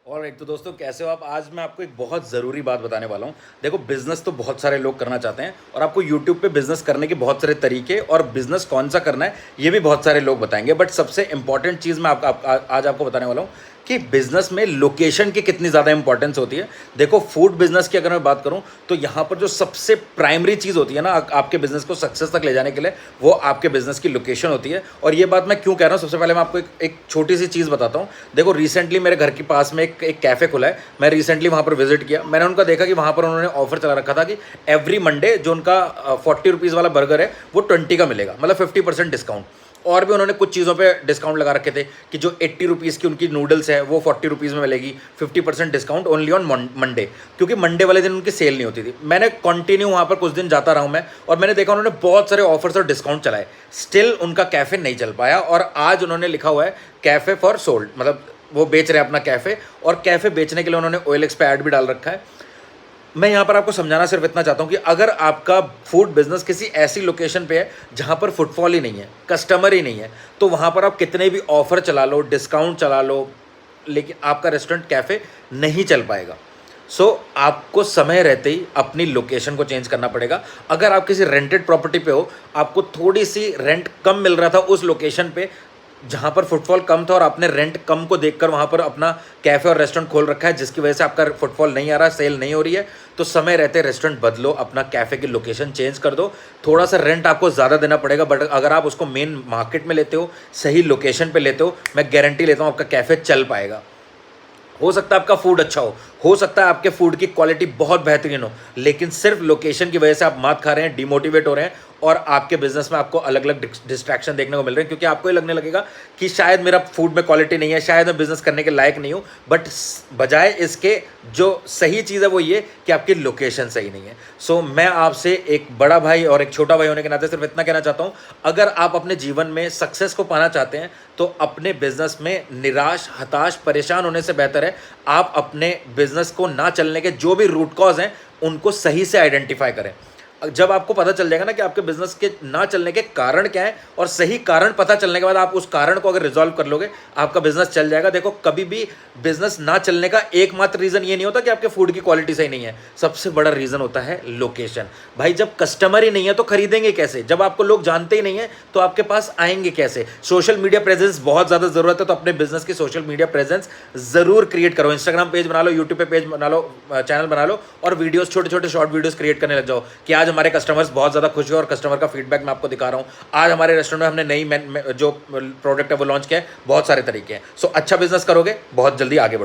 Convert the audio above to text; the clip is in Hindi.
ऑलराइट, तो दोस्तों कैसे हो आप। आज मैं आपको एक बहुत ज़रूरी बात बताने वाला हूँ। देखो, बिजनेस तो बहुत सारे लोग करना चाहते हैं और आपको यूट्यूब पे बिजनेस करने के बहुत सारे तरीके और बिजनेस कौन सा करना है ये भी बहुत सारे लोग बताएंगे। बट सबसे इंपॉर्टेंट चीज़ मैं आज आपको बताने वाला हूँ कि बिजनेस में लोकेशन की कितनी ज़्यादा इंपॉर्टेंस होती है। देखो, फूड बिजनेस की अगर मैं बात करूँ तो यहाँ पर जो सबसे प्राइमरी चीज़ होती है ना आपके बिजनेस को सक्सेस तक ले जाने के लिए, वो आपके बिजनेस की लोकेशन होती है। और ये बात मैं क्यों कह रहा हूँ, सबसे पहले मैं आपको एक छोटी सी चीज़ बताता हूँ। देखो, रिसेंटली मेरे घर के पास में एक कैफ़े खुला है। मैं रिसेंटली वहाँ पर विजिट किया। मैंने उनका देखा कि वहाँ पर उन्होंने ऑफर चला रखा था कि एवरी मंडे जो उनका 40 रुपीज़ वाला बर्गर है वो 20 का मिलेगा, मतलब 50% डिस्काउंट। और भी उन्होंने कुछ चीज़ों पे डिस्काउंट लगा रखे थे कि जो 80 रुपीज़ की उनकी नूडल्स है वो 40 रुपीज़ में मिलेगी, 50% डिस्काउंट ओनली ऑन मंडे, क्योंकि मंडे वाले दिन उनकी सेल नहीं होती थी। मैंने कंटिन्यू वहाँ पर कुछ दिन जाता रहा हूँ मैं, और मैंने देखा उन्होंने बहुत सारे ऑफर्स और डिस्काउंट चलाए। स्टिल उनका कैफ़े नहीं चल पाया, और आज उन्होंने लिखा हुआ है कैफ़े फॉर सोल्ड, मतलब वो बेच रहे हैं अपना कैफ़े, और कैफ़े बेचने के लिए उन्होंने OLX पे ऐड भी डाल रखा है। मैं यहाँ पर आपको समझाना सिर्फ इतना चाहता हूँ कि अगर आपका फूड बिजनेस किसी ऐसी लोकेशन पे है जहाँ पर फुटफॉल ही नहीं है, कस्टमर ही नहीं है, तो वहाँ पर आप कितने भी ऑफर चला लो, डिस्काउंट चला लो, लेकिन आपका रेस्टोरेंट कैफ़े नहीं चल पाएगा। आपको समय रहते ही अपनी लोकेशन को चेंज करना पड़ेगा। अगर आप किसी रेंटेड प्रॉपर्टी पे हो, आपको थोड़ी सी रेंट कम मिल रहा था उस लोकेशन पे जहाँ पर फुटफॉल कम था, और आपने रेंट कम को देखकर वहाँ पर अपना कैफ़े और रेस्टोरेंट खोल रखा है, जिसकी वजह से आपका फुटफॉल नहीं आ रहा, सेल नहीं हो रही है, तो समय रहते रेस्टोरेंट बदलो, अपना कैफ़े की लोकेशन चेंज कर दो। थोड़ा सा रेंट आपको ज़्यादा देना पड़ेगा, बट अगर आप उसको मेन मार्केट में लेते हो, सही लोकेशन पे लेते हो, मैं गारंटी लेता हूँ आपका कैफ़े चल पाएगा। हो सकता है आपका फूड अच्छा हो सकता है आपके फूड की क्वालिटी बहुत बेहतरीन हो, लेकिन सिर्फ लोकेशन की वजह से आप मात खा रहे हैं, डिमोटिवेट हो रहे हैं, और आपके बिजनेस में आपको अलग अलग डिस्ट्रैक्शन देखने को मिल रहे हैं, क्योंकि आपको ये लगने लगेगा कि शायद मेरा फूड में क्वालिटी नहीं है, शायद मैं बिजनेस करने के लायक नहीं हूँ। बट बजाय इसके जो सही चीज़ है वो ये कि आपकी लोकेशन सही नहीं है। मैं आपसे एक बड़ा भाई और एक छोटा भाई होने के नाते सिर्फ इतना कहना चाहता हूँ, अगर आप अपने जीवन में सक्सेस को पाना चाहते हैं तो अपने बिजनेस में निराश, हताश, परेशान होने से बेहतर है आप अपने बिजनेस को ना चलने के जो भी रूट कॉज हैं उनको सही से आइडेंटिफाई करें। जब आपको पता चल जाएगा ना कि आपके बिजनेस के ना चलने के कारण क्या है, और सही कारण पता चलने के बाद आप उस कारण को अगर रिजॉल्व कर लोगे, आपका बिजनेस चल जाएगा। देखो, कभी भी बिजनेस ना चलने का एकमात्र रीजन ये नहीं होता कि आपके फूड की क्वालिटी सही नहीं है, सबसे बड़ा रीजन होता है लोकेशन। भाई, जब कस्टमर ही नहीं है तो खरीदेंगे कैसे? जब आपको लोग जानते ही नहीं है तो आपके पास आएंगे कैसे? सोशल मीडिया प्रेजेंस बहुत ज़्यादा ज़रूरत है, तो अपने बिजनेस की सोशल मीडिया प्रेजेंस ज़रूर क्रिएट करो। इंस्टाग्राम पेज बना लो, यूट्यूब पे पेज बना लो, चैनल बना लो, और वीडियोस, छोटे छोटे शॉर्ट वीडियोस क्रिएट करने लग जाओ कि आज हमारे कस्टमर्स बहुत ज़्यादा खुश हुए और कस्टमर का फीडबैक मैं आपको दिखा रहा हूँ। आज हमारे रेस्टोरेंट में हमने नई जो प्रोडक्ट है वो लॉन्च किया है, बहुत सारे तरीके हैं। अच्छा बिजनेस करोगे, बहुत जल्दी आगे बढ़ो।